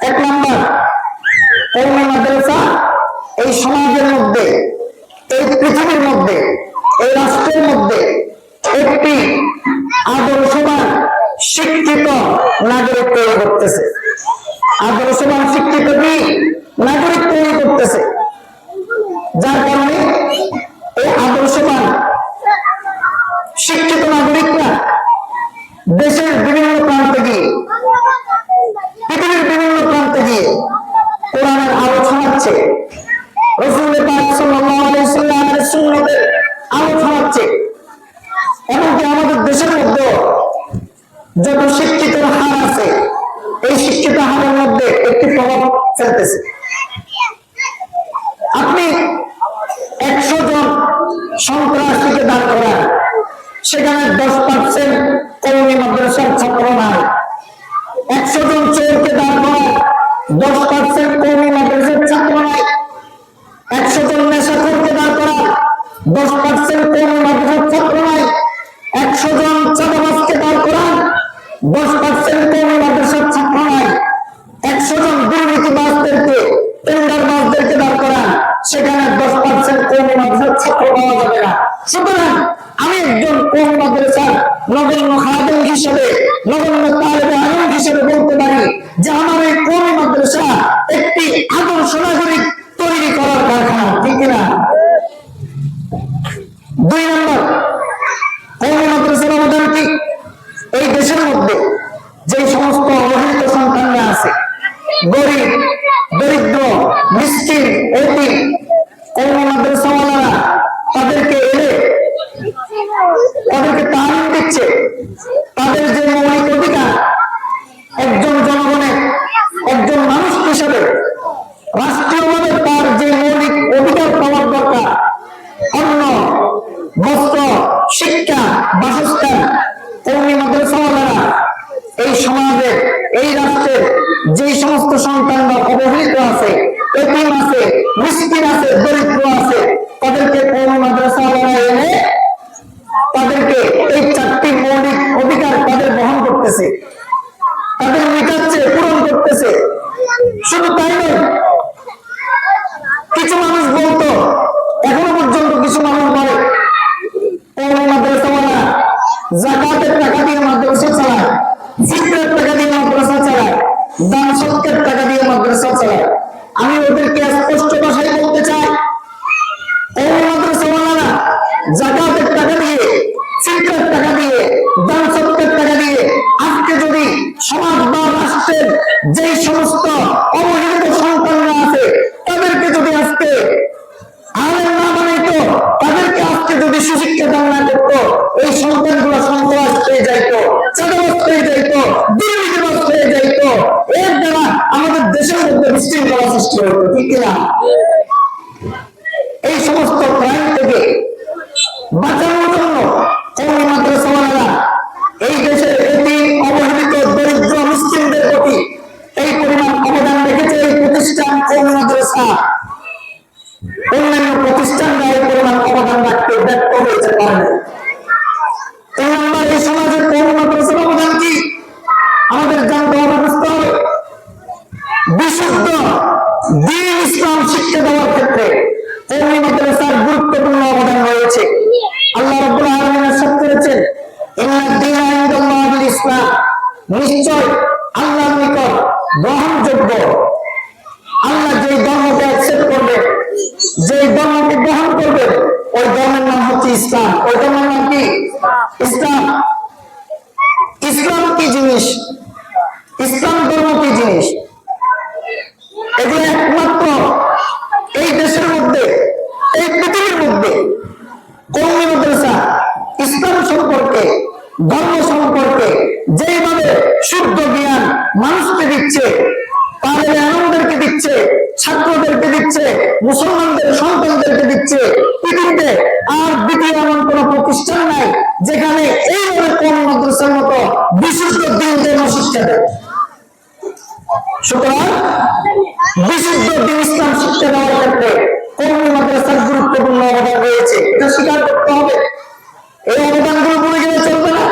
এক নম্বর, কওমি মাদ্রাসা এই সমাজের মধ্যে, এই পৃথিবীর মধ্যে, এই রাষ্ট্রের মধ্যে একটি আদর্শবান শিক্ষিত নাগরিক তৈরি করতেছে। আদর্শবান শিক্ষিত কি নাগরিক তৈরি করতেছে, যার কারণে এই আদর্শবান শিক্ষিত নাগরিকরা দেশের বিভিন্ন প্রান্তে গিয়ে, পৃথিবীর বিভিন্ন প্রান্তে গিয়ে কোরআনের আলো ছড়াচ্ছে, রাসূল পাক সাল্লাল্লাহু আলাইহি ওয়াসাল্লামের সুন্নতের আলো ছড়াচ্ছে। এমনকি আমাদের দেশের মধ্যে যত শিক্ষিত হার আছে, এই শিক্ষিত হারের মধ্যে একটি প্রভাব ফেলতেছে। আপনি 100 জন সন্ত্রাসীকে দাঁড় করান, সেখানে 10% কওমি মাদ্রাসার ছাত্র নাই। 100 জন চোরকে দাঁড় করান, 10% কওমি মাদ্রাসার ছাত্র নাই। 100 জন নেশাখোরকে দাঁড় করান, 10% কওমি মাদ্রাসার ছাত্র নাই। 100 জন চাঁদাবাজকে দাঁড় করান, 10% কওমি মাদ্রাসার ছাত্র নাই। 100 জন দুর্নীতিবাজদেরকে, টেন্ডারবাজদেরকে দাঁড় করান, সেখানে 10% কওমি মাদ্রাসার ছাত্র পাওয়া যাবে না। সুতরাং আমি একজন কওমি মাদ্রাসার নগণ্য খাদেম হিসেবে, নগণ্য তালেবে ইলম হিসেবে বলতে পারি যে আমার এই কওমি মাদ্রাসা একটি আদর্শ নাগরিক তৈরি করার কারখানা, ঠিক কিনা? 2 নম্বর, কওমি মাদ্রাসার অবদান কি? এই দেশের মধ্যে যে সমস্ত অবহেলিত সন্তানরা আছে, গরিব, দরিদ্র, মিসকিন, এতিম, কওমি মাদ্রাসাওয়ালারা তাদেরকে এনে তাদেরকে তালিম দিচ্ছে। তাদের যে মৌলিক অধিকার, একজন জনগণের, একজন মানুষ হিসেবে রাষ্ট্রীয়ভাবে তার যে মৌলিক অধিকার পাওয়ার দরকার, অন্ন, বস্ত্র, শিক্ষা, বাসস্থান, কওমি মাদ্রাসাওয়ালারা এই সমাজের, এই রাষ্ট্রের যে সমস্ত সন্তানরা অবহেলিত আছে, এতিম আছে, মিসকিন আছে, দরিদ্র আছে, তাদেরকে কওমি মাদ্রাসাওয়ালারা এনে তাদেরকে এই 4টি মৌলিক অধিকার তাদের বহন করতেছে, তাদের মেটাচ্ছে, পূরণ করতেছে। শুধু তাই নয়, কিছু মানুষ বলতো, এখনো পর্যন্ত কিছু মানুষ বলে কওমি মাদ্রাসাওয়ালা যাকাতের টাকা দিয়ে মাদ্রাসা চালায়, ফিতরার টাকা দিয়ে মাদ্রাসা চালায়, দান সদকার টাকা দিয়ে মাদ্রাসা চালায়। আমি ওদেরকে স্পষ্ট ভাষায় বলতে চাই, কওমি মাদ্রাসাওয়ালারা যাকাতের টাকা দিয়ে, ফিতরার টাকা দিয়ে, দান সদকার টাকা দিয়ে আজকে যদি সমাজ বা রাষ্ট্রের যে সমস্ত অবহেলিত সন্তানরা আছে তাদেরকে যদি আজকে আলেম না বানাইতো, তাদেরকে আজকে যদি সুশিক্ষা দান না করতো, এই সন্তানগুলো সন্ত্রাস হয়ে যাইতো, চাঁদাবাজ হয়ে যাইতো, দুর্নীতিবাজ হয়ে যাইতো। এর দ্বারা আমাদের দেশের মধ্যে বিশৃঙ্খলা সৃষ্টি হতো, ঠিক কিনা? এই সমস্ত ক্রাইম থেকে বাঁচানোর জন্য কওমি মাদ্রাসাওয়ালারা এই দেশের এতিম, অবহেলিত, দরিদ্র, মুসলিমদের প্রতি এই পরিমাণ অবদান রেখেছে। এই প্রতিষ্ঠান কওমি মাদ্রাসা, অন্যান্য প্রতিষ্ঠানরা এই পরিমাণ অবদান রাখতে ব্যর্থ হয়েছে, পারে। 3 নম্বর, এই সমাজের কওমি মাদ্রাসার অবদান কি আমাদের জানতে হবে, বুঝতে হবে। বিশুদ্ধ দ্বীন ইসলাম শিক্ষা দেওয়ার ক্ষেত্রে কওমি মাদ্রাসার গুরুত্বপূর্ণ অবদান রয়েছে। আল্লাহ রাব্বুল আলামিন ইরশাদ করেছেন, ইন্নাদ দীনা ইনদাল্লাহিল ইসলাম, নিশ্চয় আল্লাহর নিকট গ্রহণযোগ্য, আল্লাহ যেই ধর্মকে অ্যাকসেপ্ট করবে, যেই ধর্মকে গ্রহণ করবে, ওই ধর্মের নাম হচ্ছে ইসলাম। ওই ধর্মের নাম কি? ইসলাম। ইসলাম কি জিনিস? ইসলাম ধর্ম কি জিনিস? এগুলো একমাত্র এই দেশের মধ্যে, এই পৃথিবীর মধ্যে কওমি মাদ্রাসা ইসলাম সম্পর্কে, ধর্ম সম্পর্কে যেভাবে শুদ্ধ জ্ঞান মানুষকে দিচ্ছে, তালেবে ইলমদেরকে দিচ্ছে, ছাত্রদেরকে দিচ্ছে, মুসলমানদের সন্তানদেরকে দিচ্ছে, পৃথিবীতে আর দ্বিতীয় এমন কোন প্রতিষ্ঠান নাই যেখানে এইভাবে কওমি মাদ্রাসার মতো বিশুদ্ধ দ্বীন ধর্ম শিক্ষা দেয়। সুতরাং বিশুদ্ধ দ্বীন ইসলাম শিক্ষা দেওয়ার ক্ষেত্রে কওমি মাদ্রাসার গুরুত্বপূর্ণ অবদান রয়েছে, এটা স্বীকার করতে হবে। এই অবদানগুলো ভুলে গেলে চলবে না।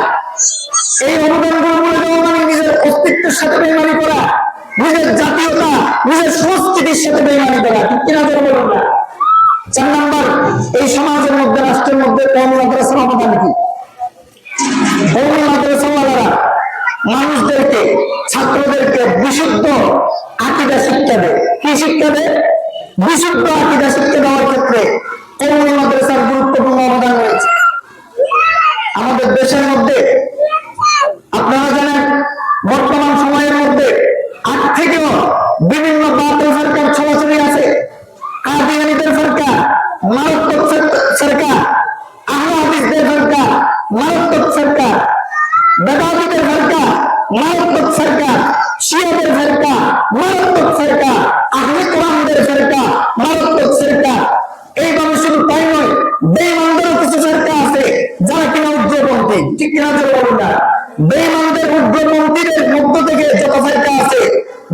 এই অবদানগুলো ভুলে যাওয়া মানে নিজের অস্তিত্বের সাথে বেইমানি করা। নিজের জাতীয়তা, নিজের সংস্কৃতির সাথে বেইমানি করা, ঠিক কিনা জোরে বলুন না। 4 নম্বর, এই সমাজের মধ্যে, রাষ্ট্রের মধ্যে কওমি মাদ্রাসার অবদান কি? কওমি মাদ্রাসাওয়ালারা মানুষদেরকে, ছাত্রদেরকে বিশুদ্ধ আকীদা শিক্ষা দেয়। কি শিক্ষা দেয়? বিশুদ্ধ আকীদা শিক্ষা দেওয়ার ক্ষেত্রে কওমি মাদ্রাসার গুরুত্বপূর্ণ অবদান রয়েছে। আমাদের দেশের মধ্যে আপনারা জানেন, বর্তমান সময়ের মধ্যে আগ থেকেও বিভিন্ন বাতিল সরকার ছড়াছড়ি আছে। কাদিয়ানীদের সরকার, মারাত্মক সরকার, আহলে হাদিসদের সরকার, মারাত্মক সরকার, বেদাতীদের সরকার, মারাত্মক সরকার, শিয়াদের সরকার, মারাত্মক সরকার, আহলে কোরআনদের সরকার, মারাত্মক সরকার। এইভাবে শুধু তাই নয়, বেঈমানদেরও কিছু সরকার আছে যারা কিনা উগ্রপন্থী, ঠিক কিনা জোরে বলুন না। বেঈমানদের, উগ্রপন্থীদের মধ্য থেকে যত সরকার আছে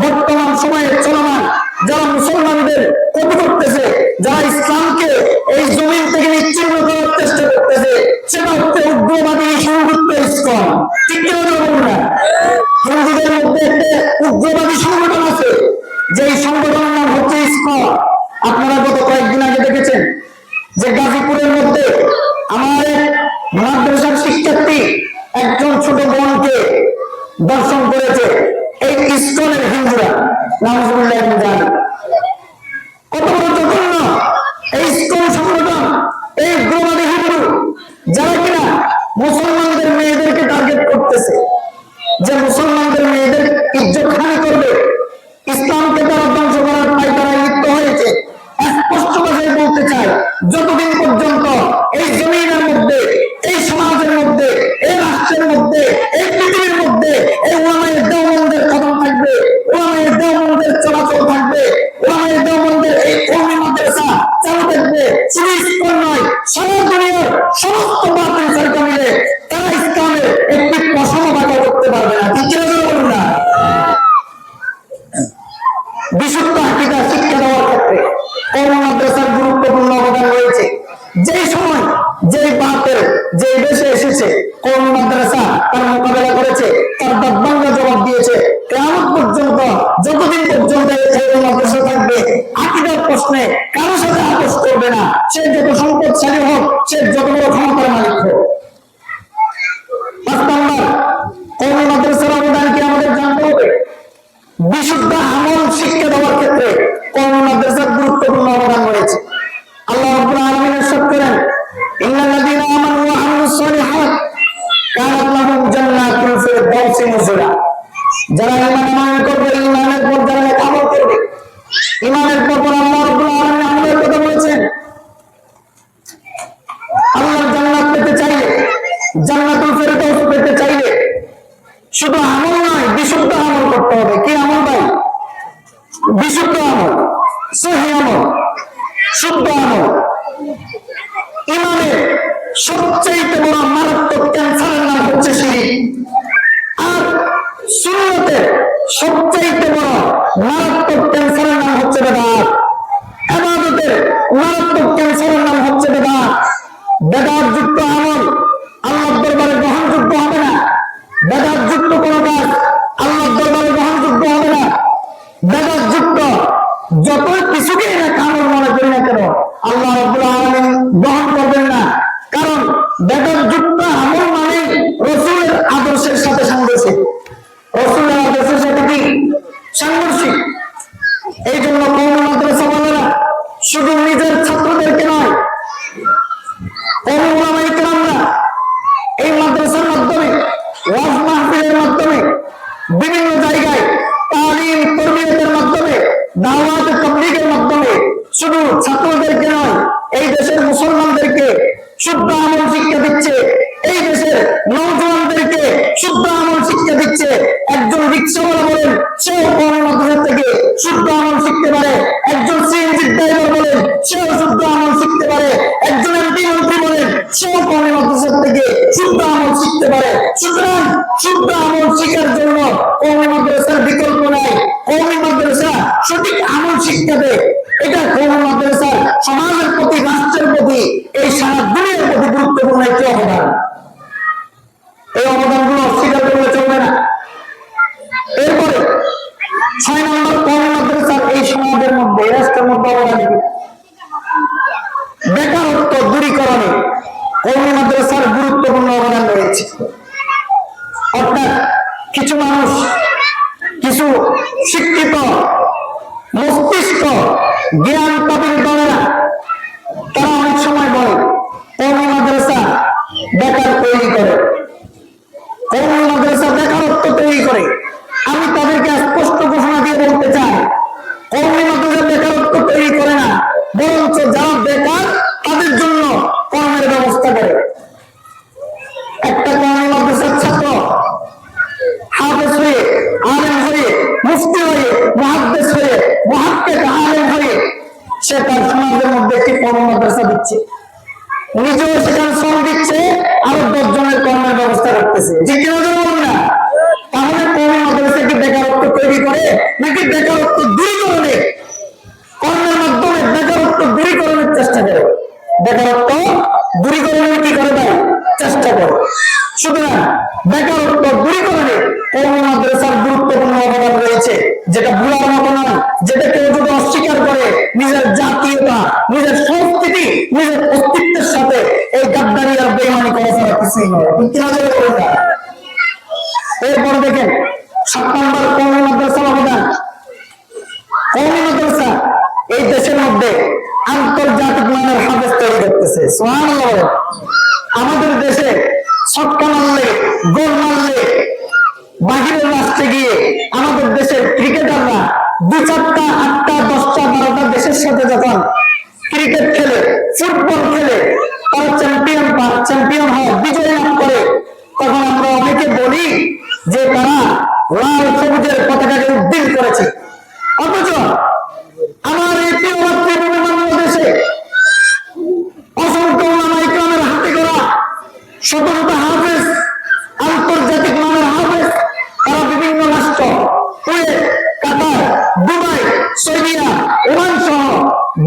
বর্তমান সময়ে চলমান, যারা মুসলমানদের ক্ষতি করতেছে, যারা ইসলামকে এই জমিন থেকে নিচ্ছিন্ন করার চেষ্টা করতেছে, সেটা হচ্ছে উগ্রবাদী সংযুক্ত ইসলাম, ঠিক কিনা জোরে বলুন না। হিন্দুদের মধ্যে একটা উগ্রবাদী সংগঠন আছে, যেই সংগঠনের নাম হচ্ছে ইসলাম। আপনারা গত কয়েকদিন আগে দেখেছেন যে গাজীপুরের মধ্যে আমার এক মাদ্রাসার শিক্ষার্থী একজন ছোট বোনকে দর্শন করেছে এই ইসকনের হিন্দুরা। নাউজুবিল্লাহ মিন যালিক। কত বড় জঘন্য এই ইসকন সংগঠন, এই উগ্রবাদী হিন্দু, যারা কিনা মুসলমানদের মেয়েদেরকে টার্গেট করতেছে, যে মুসলমানদের মেয়েদের ইজ্জত হানি করবে, ইসলামকে তারা ধ্বংস করার পায়তারায় লিপ্ত হয়েছে। স্পষ্ট ভাষায় বলতে চাই, যতদিন পর্যন্ত এই জমিনের মধ্যে, এই সমাজের মধ্যে, এই রাষ্ট্রের মধ্যে, এই পৃথিবীর মধ্যে এই উলামায়ে দেওবন্দের কদম থাকবে, উলামায়ে দেওবন্দের চলাচল থাকবে, উলামায়ে দেওবন্দের এই কওমি মাদ্রাসা চালু থাকবে, শুধু ইসকন নয়, সারা দুনিয়ার সমস্ত বাতিল সরকার মিলে তারা ইসলামের একটি পশমও বাঁকা করতে পারবে না, ঠিক কিনা জোরে বলুন না। বিশুদ্ধ আকীদা শিক্ষা দেওয়ার ক্ষেত্রে কওমি মাদ্রাসার গুরুত্বপূর্ণ অবদান রয়েছে। যেই সময়, যেই বাতিল যেই দেশে এসেছে, কওমি মাদ্রাসা তার মোকাবেলা করেছে, তার দাঁতভাঙ্গা জবাব দিয়েছে। কিয়ামত পর্যন্ত, যতদিন পর্যন্ত এই কওমি মাদ্রাসা থাকবে, আকীদার প্রশ্নে কারোর সাথে আপোষ করবে না। সে যত সম্পদশালী হোক, সে যত বড় ক্ষমতার মালিক হোক। 5 নম্বর, কওমি মাদ্রাসার অবদান কি আমাদের জানতে হবে। বিশুদ্ধ আমল শিক্ষা দেওয়ার ক্ষেত্রে কওমি মাদ্রাসার গুরুত্বপূর্ণ অবদান রয়েছে। আল্লাহ রাব্বুল আলামিন ইরশাদ করেন, ইন্নাল্লাযীনা আমানু ওয়া আমিলুস সালিহাত কানাত লাহুম জান্নাতুল ফিরদাউসি নুজুলা। যারা ঈমান করবে, ঈমানের পর যারা আমল করবে, ঈমানের পর আল্লাহ রাব্বুল আলামিন আমলের কথা বলেছেন। আল্লাহর জান্নাত পেতে চাইলে, জান্নাতুল ফিরদাউস পেতে চাইলে শুধু আমল নয়, বিশুদ্ধ আমল করতে হবে। কি আমল ভাই? বিশুদ্ধ আমল, সহিহ আমল, শুদ্ধ আমল। ইমানের সবচেয়ে বড় মারাত্মক ক্যান্সারের নাম হচ্ছে শিরক, আর সুন্নতের সবচেয়ে বড় মারাত্মক ক্যান্সারের নাম হচ্ছে বেদাত। ইবাদতের মারাত্মক ক্যান্সারের নাম হচ্ছে বেদাত। বেদাত যুক্ত আমল আল্লাহর দরবারে গ্রহণযোগ্য হবে না। বেদাত যুক্ত কোন কাজ আল্লাহর দরবারে গ্রহণযোগ্য হবে না। বেদাত যুক্ত যত কিছুকে না কামল মনে করি না কেন, আল্লাহ রাব্বুল আলামিন গ্রহণ করবেন না। কারণ বেদাত যুক্ত আমল মানে রাসূলের আদর্শের সাথে সাংঘর্ষিক। রাসূলের আদর্শের সাথে কি সাংঘর্ষিক? এই জন্য কওমি মাদ্রাসাওয়ালারা শুধু নিজের ছাত্রদেরকে নয়, কওমি উলামায়ে কেরামরা এই মাদ্রাসার মাধ্যমে, ওয়াজ মাহফিলের মাধ্যমে, বিভিন্ন জায়গায় তালিম তরবিয়তের মাধ্যমে, দাওয়াত তাবলীগের মাধ্যমে শুধু ছাত্রদেরকে নয়, এই দেশের মুসলমানদেরকে শুদ্ধ আমল শিক্ষা দিচ্ছে। এই দেশের নওজওয়ানদেরকে শুদ্ধ আমল শিক্ষা দিচ্ছে। একজন রিকশাওয়ালা বলেন, সেও কওমি মাদ্রাসা থেকে শুদ্ধ আমল শিখতে পারে। একজন সিএনজি ড্রাইভার বলেন, সেও শুদ্ধ আমল শিখতে পারে। একজন এমপি মন্ত্রী বলেন, সেও কওমি মাদ্রাসা থেকে শুদ্ধ আমল শিখতে পারে। সুতরাং শুদ্ধ আমল শিখার জন্য কওমি মাদ্রাসার বিকল্প নাই। কওমি মাদ্রাসা সঠিক আমল শিক্ষা দেয়। এটা কওমি মাদ্রাসার সমাজের প্রতি, রাষ্ট্রের প্রতি, এই সারা দুনিয়ার প্রতি গুরুত্বপূর্ণ একটি অবদান। এই অবদানগুলো অস্বীকার করলে চলবে না। এরপরে কওমি মাদ্রাসার এই সমাজের মধ্যে, রাষ্ট্রের মধ্যে অবদান কি? বেকারত্ব দূরীকরণে কওমি মাদ্রাসার গুরুত্বপূর্ণ অবদান রয়েছে। অর্থাৎ কিছু মানুষ, কিছু শিক্ষিত মস্তিষ্ক জ্ঞান পাপের দলেরা তারা অনেক সময় বলে কওমি মাদ্রাসা বেকার তৈরি করে, কওমি মাদ্রাসা বেকারত্ব তৈরি করে। আমি তাদেরকে স্পষ্ট ঘোষণা দিয়ে বলতে চাই, কওমি মাদ্রাসা বেকারত্ব তৈরি করে না, বরঞ্চ যারা বেকার তাদের জন্য কর্মের ব্যবস্থা করে। একটা কওমি মাদ্রাসার ছাত্র হাফেজ হয়ে, আলেম হয়ে, মুফতি হয়ে, মুহাদ্দিস হয়ে, মুহাক্কিক আলেম হয়ে সে তার সমাজের মধ্যে একটি কওমি মাদ্রাসা দিচ্ছে, নিজেও সেখানে শ্রম দিচ্ছে, আরো 10 জনের কর্মের ব্যবস্থা করতেছে। ঠিক কিনা বলুন না? তাহলে কওমি মাদ্রাসা কি বেকারত্ব তৈরি করে নাকি বেকারত্ব দূরীকরণে, কর্মের মাধ্যমে বেকারত্ব দূরীকরণের চেষ্টা করে? বেকারত্ব দূরীকরণের কি করে দেয়? চেষ্টা করে। সুতরাং বেকারত্ব দূরীকরণে কওমি মাদ্রাসার গুরুত্বপূর্ণ অবদান রয়েছে, যেটা ভুলার মতো নয়, যেটা কেউ যদি অস্বীকার করে নিজের জাতীয়তা, নিজের সংস্কৃতি, নিজের অস্তিত্বের সাথে এই গাদ্দারি আর বেঈমানি করা ছাড়া কিছুই নয়। এরপর দেখেন 7 নম্বর কওমি মাদ্রাসার অবদান। কওমি মাদ্রাসা এই দেশের মধ্যে আন্তর্জাতিক মানের হাফেজ তৈরি করতেছে। সুবহানাল্লাহ। আমাদের দেশে ছক্কা মারলে, গোল মারলে, বাহিরের রাষ্ট্রে গিয়ে আমাদের দেশের ক্রিকেটাররা 2-4টা, 8টা, 10টা, 12টা দেশের সাথে যখন ক্রিকেট খেলে, ফুটবল খেলে, তারা চ্যাম্পিয়ন হয়, বিজয় লাভ করে, তখন আমরা অনেকে বলি যে তারা লাল সবুজের পতাকাকে উড্ডীন করেছে। অথচ আমার এই প্রিয় মাতৃভূমি বাংলাদেশে অসংখ্য উলামা ইকরামের হাতে গড়া শত শত হাফেজ, আন্তর্জাতিক মানের হাফেজ, তারা বিভিন্ন রাষ্ট্র, কুয়েত, কাতার, দুবাই, সৌদিয়া, ওমান সহ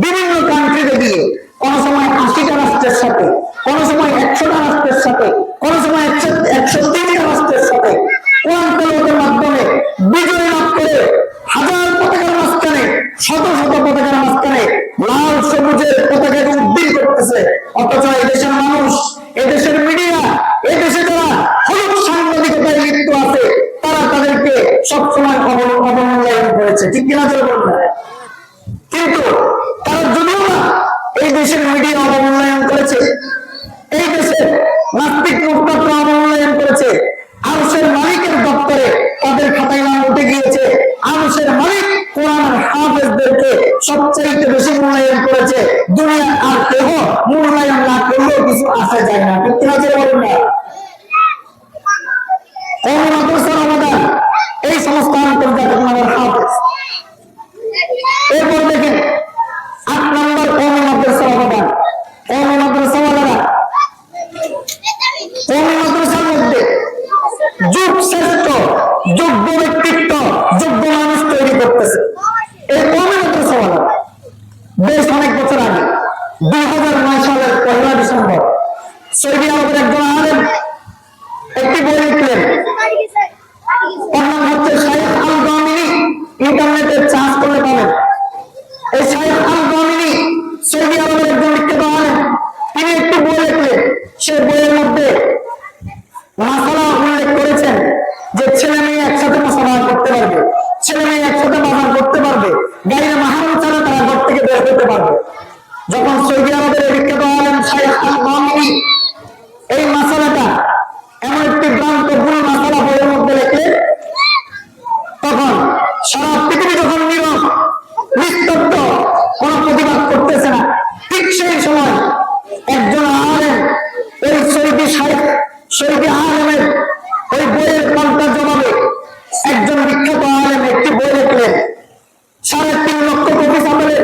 বিভিন্ন কান্ট্রিতে গিয়ে কোন সময় 80টা রাষ্ট্রের সাথে, কোন সময় 100টা রাষ্ট্রের সাথে, কোন সময় 103টা রাষ্ট্রের সাথে কোরআন তেলাওয়াতের মাধ্যমে বিজয় লাভ করে হাজার পতাকার মাঝখানে, শত শত পতাকার মাঝখানে লাল সবুজের পতাকাকে উড্ডীন করতেছে। অথচ এদেশের মানুষ, এদেশের মিডিয়া, এদেশে যারা হলুদ সাংবাদিকতায় লিপ্ত আছে, তারা তাদেরকে সবসময় অবমূল্যায়ন করেছে। ঠিক কিনা বলুন না? কিন্তু তারা যদিও না এই দেশের মিডিয়া অবমূল্যায়ন করেছে, এই দেশের নাস্তিক মুক্তাত্রা অবমূল্যায়ন করেছে, আরশের মালিকের দপ্তরে তাদের খাতায় নাম উঠে গিয়েছে, আরশের মালিক কোরআন হাফেজদেরকে সবচাইতে বেশি মূল্যায়ন করেছে। দুনিয়া আর কেহ মূল্যায়ন না করলেও কিছু আসা যায় না। ঠিক কিনা বলুন না? কওমি মাদ্রাসার অবদান এই সমস্ত আন্তর্জাতিক মানের হাফেজ। এরপর দেখেন 8 নম্বর কওমি মাদ্রাসার অবদান। কওমি মাদ্রাসাওয়ালারা কওমি মাদ্রাসার মধ্যে যুগ শ্রেষ্ঠ, যোগ্য ব্যক্তিত্ব, যোগ্য মানুষ তৈরি করতেছে। এই কওমি মাদ্রাসাওয়ালা বেশ অনেক বছর আগে 2009 সালের 1 ডিসেম্বর সৌদি আরবের একজন আলেম একটি বই লিখলেন। তার নাম হচ্ছে শাইখ আল গামিনী। ইন্টারনেটে সার্চ করলে পাবেন। এই শাইখ আল গামিনী সৌদি আরবের একজন বিখ্যাত আলেম। তিনি একটি বই লিখলেন। সে বইয়ের মধ্যে মাসালা উল্লেখ করেছেন যে ছেলে মেয়ে একসাথে মুসাফা করতে পারবে, ছেলে মেয়ে একসাথে বাজার করতে পারবে, গাড়ির মাহরুম ছাড়া তারা ঘর থেকে বের হতে পারবে। যখন সৌদি আরবের বিখ্যাত আলেম শাইখ আল গামিনী এই মাসালাটা এমন একটি ভ্রান্ত ভুল মাসালা বইয়ের মধ্যে লেখে, তখন সারা পৃথিবী যখন নীরব, নিস্তব্ধ, কোন প্রতিবাদ করতেছে না, ঠিক সেই সময় একজন আলেম ওই সৌদি আলেমের ওই বইয়ের পাল্টা জবাবে একজন বিখ্যাত আলেম একটি বই লিখলেন। 3.5 লক্ষ কপি ছাপালে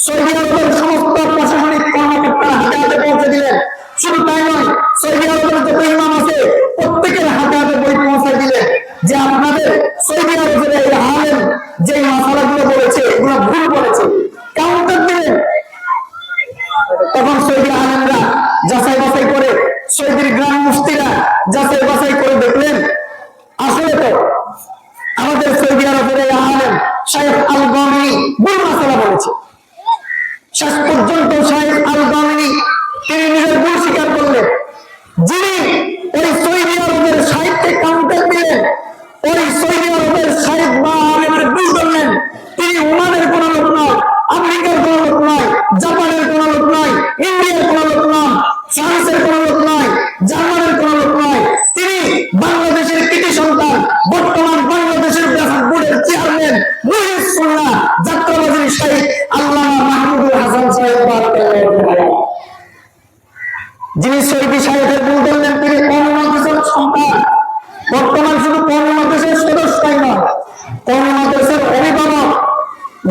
সৌদি আরবের সমস্ত প্রশাসনিক কর্মকর্তারা হাতে হাতে পৌঁছে দিলেন। শুধু তাই নয়, সৌদি আরবের যত ইমাম আছে প্রত্যেকের হাতে হাতে বই পৌঁছে দিলেন যে আপনাদের সৌদি আরবের এই আলেম যে মাসালাগুলো বলেছে এগুলো ভুল বলেছে, কাউন্টার দিলেন। তখন সৌদি আলেমরা যাচাই বাছাই করে, সৌদির গ্রাম মুফতিরা যাচাই বাছাই করে দেখলেন আসলে তো আমাদের সৌদি আরবের এই আলেম শাইখ আল গামিনী ভুল মাসালা বলেছে। শেষ পর্যন্ত শাইখ আল গামিনী তিনি নিজের ভুল স্বীকার করলেন। যিনি ওই সৌদি আরবের সাহিত্যে কাউন্টার দিলেন, ওই সৌদি আরবের সাহিত্য বা আলেমের ভুল করলেন, তিনি ওমানের কোন লোক নয়, আমেরিকার কোন লোক নয়, জাপানের কোন লোক নয়, ইন্ডিয়ার কোন লোক নয়, ফ্রান্সের কোন লোক নয়, জার্মানের কোন লোক নয়। তিনি বাংলাদেশের কৃতি সন্তান, বর্তমান বাংলাদেশের বোর্ডের চেয়ারম্যান, মুহিব সুন্নাহ যাত্রাবাজির শাইখ আল্লামা মাহমুদুল হাসান সাহেব বারাকাল্লাহু। যিনি সৌদি সাহেবের ভুল করলেন, তিনি কওমি মাদ্রাসার সন্তান, বর্তমান শুধু কওমি মাদ্রাসার সদস্যই নয়, কওমি মাদ্রাসার অভিভাবক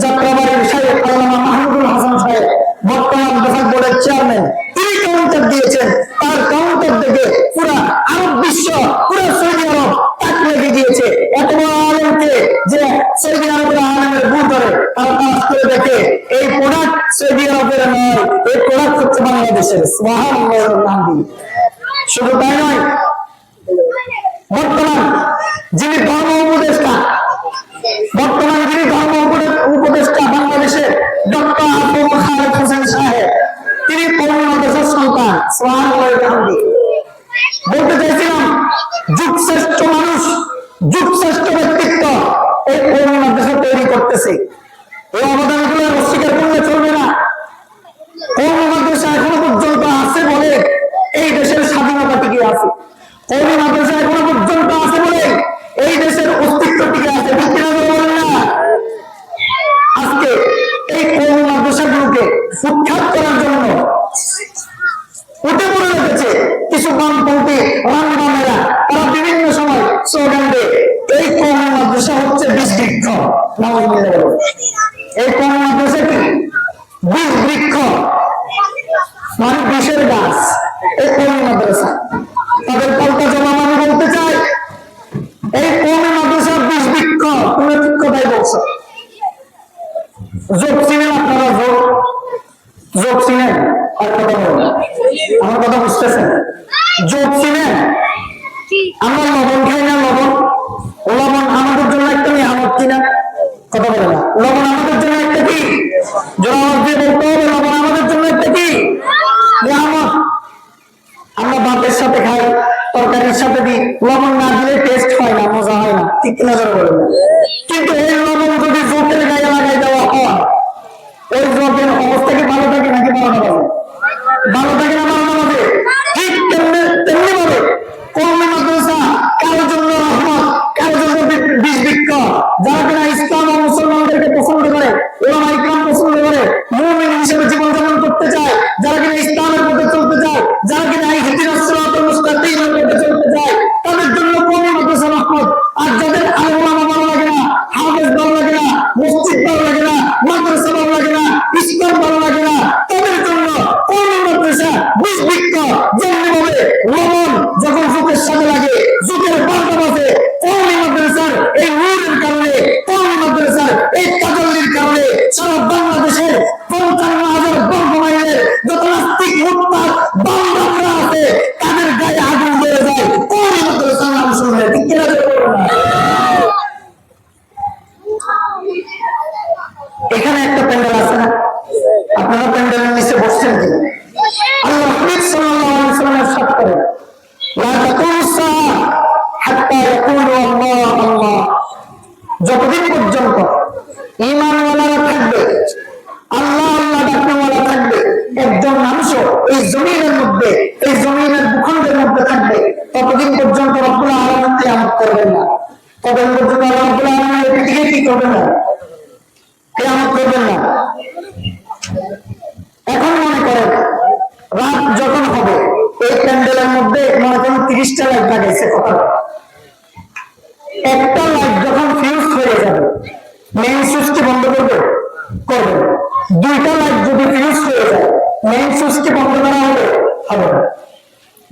যাত্রাবাড়ির শাইখ আল্লামা মাহমুদুল হাসান সাহেব বর্তমান বেফাক বোর্ডের চেয়ারম্যান। তিনি কাউন্টার দিয়েছেন, তার কাউন্টার দেখে পুরা আরব বিশ্ব, পুরা সৌদি আরব তাক লেগে গিয়েছে। এত বড় আলেমকে যে সৌদি আরবের আলেমের ভুল করে, তারা কাজ করে দেখে এই প্রোডাক্ট সৌদি আরবের নয়, এই প্রোডাক্ট হচ্ছে বাংলাদেশের। সুবহানাল্লাহ। শুধু তাই নয়, বর্তমান যিনি ধর্ম উপদেষ্টা, বাংলাদেশের ডক্টর আব্দুল খালেক হোসেন সাহেব, তিনি কওমি মাদ্রাসার সন্তান। সুবহানাল্লাহ। বলতে চাইছিলাম, যুগশ্রেষ্ঠ মানুষ, যুগশ্রেষ্ঠ ব্যক্তিত্ব এই কওমি মাদ্রাসা তৈরি করতেছে। এই অবদানগুলো অস্বীকার করলে চলবে না। কওমি মাদ্রাসা এখনো পর্যন্ত আছে বলে এই দেশের স্বাধীনতা টিকে আছে। কওমি মাদ্রাসা এখনো পর্যন্ত আছে বলে এই দেশের অস্তিত্ব টিকে আছে। বলেন না? আজকে এই কওমি মাদ্রাসাগুলোকে উৎখাত করার জন্য উঠে পড়ে রেখেছে কিছু বামপন্থী রামবামেরা। তারা বিভিন্ন সময় স্লোগান দেয়, এই কওমি মাদ্রাসা হচ্ছে বীজ বৃক্ষ। এই কওমি মাদ্রাসা কি? বীজ বৃক্ষ, মানে বিষের গাছ। এই কওমি মাদ্রাসা তাদের পাল্টা জবাব আমি বলতে চাই, এই কওমি মাদ্রাসার বীজ বৃক্ষ। তুমি ঠিক কথাই বলছো। যোগ চিনেন আপনারা? যোগ চিনেন? আর কথা বলেন, আমার কথা বুঝতেছেন? যোগ চিনেন? আমরা লবণ খাই না? লবণ আমাদের জন্য একটা নিয়ামত কিনা? কথা বলে না। লবণ আমাদের জন্য একটা কি? জবাব দিয়ে বলতে হবে, লবণ আমাদের জন্য একটা কি? নিয়ামত। আমরা ভাতের সাথে খাই, তরকারির সাথে দিই, লবণ না দিলে টেস্ট হয় না, মজা হয় না, ঠিক কিনা জোরে বলেন না? কিন্তু এই লবণ যদি যোগের গায়ে লাগাই দেওয়া হয়, ওই যোগের অবস্থা কি ভালো থাকে নাকি বারোটা বাজে? ভালো থাকে না বারোটা বাজে? ঠিক তেমনি ভাবে কওমি মাদ্রাসা কারোর জন্য রহমত, কারোর জন্য বীজ বৃক্ষ। যারা কিনা ইসলাম ও মুসলমানদেরকে পছন্দ করে, ওলামা ইকরাম পছন্দ করে, মুমিন হিসেবে জীবনযাপন করতে চায়, যারা কিনা ইসলামের পথে চলতে চায়, যারা কিনা ইহদিনাস সিরাতাল মুস্তাকিমের পথে চলতে চায়, তাদের জন্য কওমি মাদ্রাসা রহমত। আর যাদের আলেম ভালো লাগে না, হাফেজ ভালো লাগে না, মসজিদ ভালো লাগে না, মাদ্রাসা ভালো লাগে না, ইসলাম ভালো লাগে না, তাদের জন্য কওমি মাদ্রাসা বীজ বৃক্ষ। যেমনি ভাবে লবণ যখন যুগের সাথে লাগে, যুগের বারোটা বাজে, কওমি মাদ্রাসার এই নূরের কারণে, কওমি মাদ্রাসার এই তাজাল্লির কারণে সারা বাংলাদেশের ৫৫,০০০ বর্গ মাইলের যত নাস্তিক মুরতাদ বামরা আছে, তাদের গায়ে আগুন ধরে যায় কওমি মাদ্রাসার নাম শুনলে। ঠিক কিনা? এখানে একটা প্যান্ডেল আছে না? আপনারা প্যান্ডেলের নিচে বসছেন কি? আল্লাহ হাবিব সাল্লাল্লাহু আলাইহি ওয়াসাল্লাম সাথে করেন, লা তাকুসা হাত্তা ইয়াকুলু আল্লাহ আল্লাহ। যতদিন পর্যন্ত ঈমানওয়ালারা থাকবে, আল্লাহ আল্লাহ ডাকনেওয়ালা থাকবে, একজন মানুষও এই জমিনের মধ্যে, এই জমিনের ভূখণ্ডের মধ্যে থাকবে, ততদিন পর্যন্ত রব্বুল আলামিন কিয়ামত করবেন না। ততদিন পর্যন্ত আল্লাহ রব্বুল আলামিন এই পৃথিবীতে কি করবেন না? কিয়ামত করবেন না। এখন মনে করেন রাত যখন হবে, এই প্যান্ডেলের মধ্যে মনে করেন 30টা লাইট লাগাইছে, কথা একটা লাইট যখন ফিউজ হয়ে যাবে, মেইন সুইচটি বন্ধ করবে? দুইটা লাইট যদি ফিউজ হয়ে যায়, মেইন সুইচটি বন্ধ করা হবে? হবে না।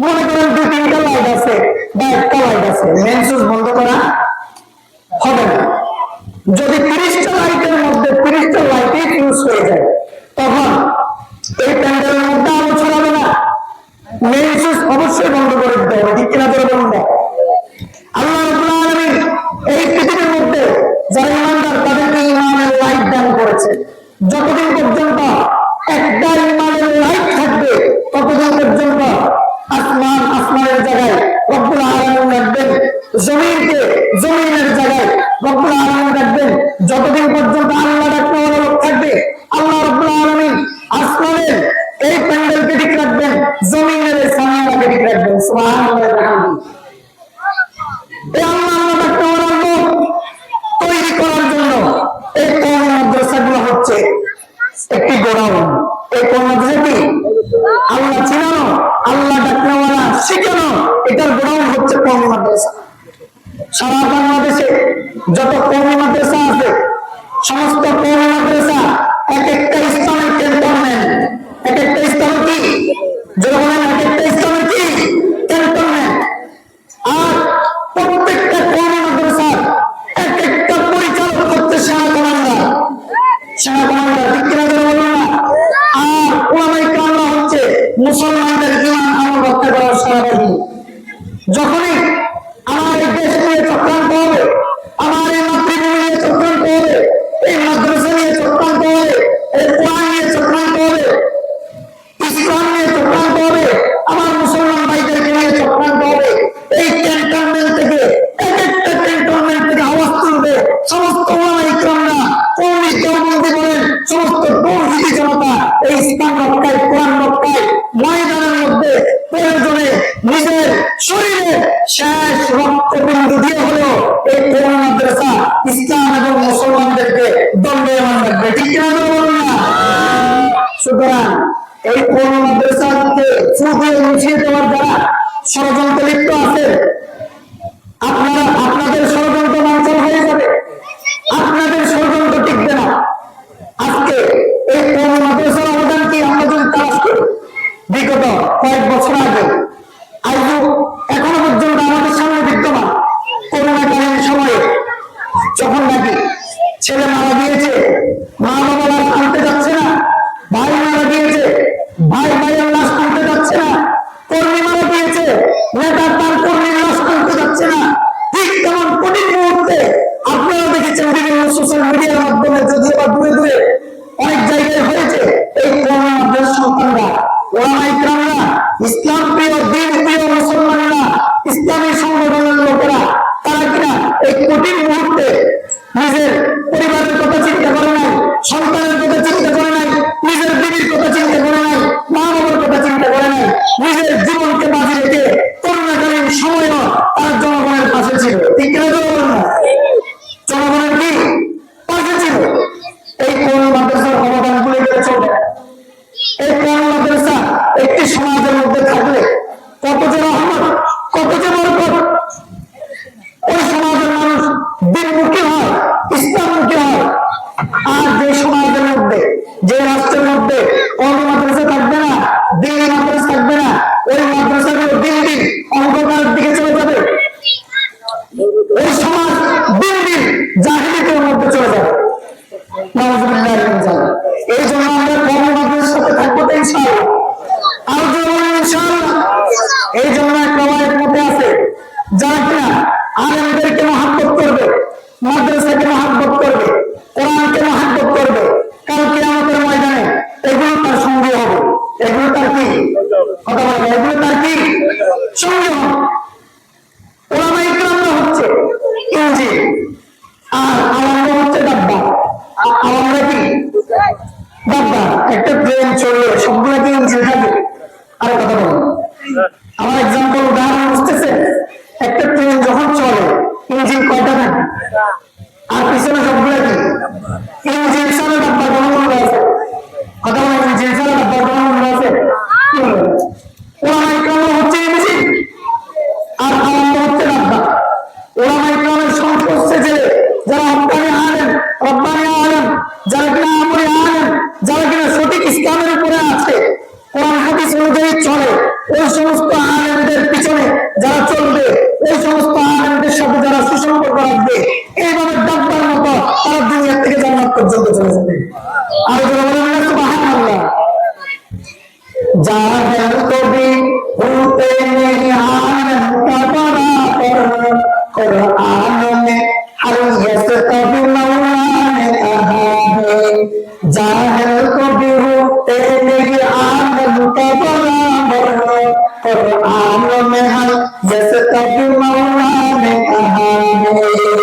মনে করেন 2-3টা লাইট আছে বা একটা লাইট আছে, মেইন সুইচ বন্ধ করা হবে না। যদি 30টা লাইটের মধ্যে 30টা লাইটই ফিউজ হয়ে যায়, তখন এই প্যান্ডেলের মধ্যে আলো ছড়াবে না, মেইন সুইচ অবশ্যই বন্ধ করে দিতে হবে। ঠিক কিনা করে বলুন? আল্লাহ রাব্বুল আলামিন এই পৃথিবীর মধ্যে যারা ইমানদার, তাদেরকে যতদিন পর্যন্ত একটা ইমানের লাইট থাকবে ততদিন পর্যন্ত আসমানের জায়গায় রব্বুল আলামিন রাখবেন, জমিনকে জমিনের জায়গায় রব্বুল আলামিন রাখবেন। যতদিন পর্যন্ত আল্লাহ ডাকওয়ালা লোক থাকবে আল্লাহ রব্বুল আলামিন আসমানের এই প্যান্ডেলকে ঠিক রাখবেন, জমিনের এই সামিয়ানাকে ঠিক রাখবেন। সুবহানাল্লাহ ওয়া বিহামদিহি। এই আল্লাহ ডাকওয়ালা লোক তৈরি করার জন্য এই কওমি মাদ্রাসাগুলো হচ্ছে একটি গোডাউন। এই কওমি মাদ্রাসাটি আল্লাহ চিনানো, আল্লাহ ডাকওয়ালা শিখানো, এটার গোডাউন হচ্ছে কওমি মাদ্রাসা। সারা বাংলাদেশে যত কওমি মাদ্রাসা আছে সমস্ত কওমি মাদ্রাসা এক একটা ইসলামিক ক্যান্টনমেন্ট, এক একটা ইসলামিক কি যারা বলেন এক একটা ইসলামিক কি ক্যান্টনমেন্ট। আর প্রত্যেকটা কওমি মাদ্রাসার এক একটা পরিচালক হচ্ছে সেনা কমান্ডার, সেনা কমান্ডার ঠিক কিনা যারা বলুন না। আর ওলামায়ে কেরামরা হচ্ছে মুসলমানদের ঈমান আমল রক্ষা করার সেনাবাহিনী। যখনই আমার এই দেশ নিয়ে চক্রান্ত হবে, আমার এই মাতৃভূমি নিয়ে চক্রান্ত হবে, এই মাদ্রাসা নিয়ে চক্রান্ত হবে, এই কোরআন নিয়ে চক্রান্ত হবে, ইসলাম নিয়ে চক্রান্ত হবে, আমার মুসলমান ভাইদেরকে নিয়ে চক্রান্ত হবে, এই ক্যান্টনমেন্ট থেকে এক একটা ক্যান্টনমেন্ট থেকে আওয়াজ তুলবে সমস্ত ওলামায়ে কেরামরা, কওমি দেওবন্দি বলেন সমস্ত তৌহিদি জনতা এই ইসলাম রক্ষায় কোরআন রক্ষায় ময়দানের মধ্যে প্রয়োজনে নিজের শরীরে শেষ রক্তবিন্দু দিয়ে হলেও এই কওমি মাদ্রাসা ইসলাম এবং মুসলমানদেরকে দণ্ডায়মান রাখবে। ঠিক কিনা বলুন না? সুতরাং এই কওমি মাদ্রাসাকে ফু দিয়ে মুছিয়ে দেওয়ার যারা ষড়যন্ত্র লিপ্ত আছে, আপনাদের ষড়যন্ত্র বাঞ্ছাল হয়ে যাবে, আপনাদের ষড়যন্ত্র টিকবে না। আজকে এই কওমি মাদ্রাসার অবদান কি আমরা যদি তালাশ করি, বিগত কয়েক বছর আগে আজও এখনো পর্যন্ত আমাদের সামনে বিদ্যমান করোনাকালীন সময়ে যখন নাকি ছেলে মারা গিয়েছে, মা বাবা আনতে যাচ্ছে না, ভাই মারা গিয়েছে, ভাইয়ের লাশ আনতে যাচ্ছে না, কর্মী মারা গিয়েছে, নেতা তার কর্মীর লাশ আনতে যাচ্ছে না, ঠিক তেমন কঠিন মুহূর্তে আপনারা দেখেছেন বিভিন্ন সোশ্যাল মিডিয়ার মাধ্যমে, যদিও বা দূরে দূরে অনেক জায়গায় হয়েছে, এই কওমি মাদ্রাসার সন্তানরা, ওলামায়ে কেরামরা, ইসলাম প্রিয় দিন প্রিয় মুসলমানরা, ইসলামী সংগঠনের লোকেরা, তারা কিনা এই কঠিন মুহূর্তে নিজের পরিবারের কথা চিন্তা করে নাই, সন্তানের কথা চিন্তা করে নাই, নিজের বিবির কথা চিন্তা করে নাই, মা বাবার কথা চিন্তা করে নাই, নিজের জীবনকে বাজি রেখে করোনাকালীন সময়ও তার জনগণের পাশে ছিল। ঠিক কিনা বলুন না? জনগণের কি পাশে ছিল। এই কওমি মাদ্রাসার অবদান ভুলে গেলে চলবে। এই কওমি মাদ্রাসা একটি সমাজের মধ্যে থাকলে কত যে রহমত, কত যে বরকত, ওই সমাজের মানুষ দিনমুখী হয়, ইসলামমুখী হয়। আর যে সমাজের মধ্যে, যে রাষ্ট্রের মধ্যে কওমি মাদ্রাসা থাকবে না, দিনী মাদ্রাসা থাকবে না, ওই মাদ্রাসাগুলো দিন দিন অন্ধকারের দিকে চলে যাবে, ওই সমাজ দিন দিন জাহিলিয়াতের মধ্যে চলে যাবে। এই জন্য আমরা কওমি মাদ্রাসার সাথে থাকবো তো ইনশাআল্লাহ, আর ইনশাআল্লাহ। এই জন্য একটা ওয়াইড মধ্যে আছে যারা কিনা আলেমদেরকে মহাব্বত করবে, মাদ্রাসাকে মহাব্বত করবে, কোরআনকে মহাব্বত করবে, কাল কিয়ামতের ময়দানে এগুলো তার সঙ্গী হবে। এগুলো তার কি কথা বলবে? এগুলো তার কি সঙ্গী হবে। ওলামায়ে কেরামরা হচ্ছে ইঞ্জিন, আর আলেমরা হচ্ছে ডাব্বা। আলেমরা কি ডাব্বা। একটা ট্রেন চললে সবগুলো কি ইঞ্জিন থাকে? আর কথা বলুন, আমার এক্সাম্পল উদাহরণ বুঝতেছে? একটা ট্রেন যখন চলে ইঞ্জিন কয়টা থাকে? আর পিছনে সবগুলো কি ইঞ্জিন ছাড়া ডাব্বার কোনো মূল্য আছে? কথা বলেন, ইঞ্জিন ছাড়া ডাব্বার কোনো মূল্য আছে? ওলামায়ে কেরাম হচ্ছে ইঞ্জিন, আর আলেমরা হচ্ছে ডাব্বা। ওলামায়ে কেরামের সংস্পর্শে যে যারা হক্কানি আলেম, রব্বানি আলেম, যারা কিনা আমলি আলেম, যারা কিনা সঠিক ইসলামের উপরে আছে, কোরআন হাদিস অনুযায়ী চলে, ওই সমস্ত আলেমদের পিছনে যারা চলবে, ওই সমস্ত আলেমদের সাথে যারা সুসম্পর্ক রাখবে, এইভাবে ডাব্বার মতো তারা দুনিয়া থেকে জান্নাত পর্যন্ত চলে যাবে। আর যারা বলেন সুবহানাল্লাহ, জাহেল কবি होते नहीं आलम का बराबर, कुरान में हर यस कभी मौला ने कहा है। में है जैसे कभी मौला ने कहा है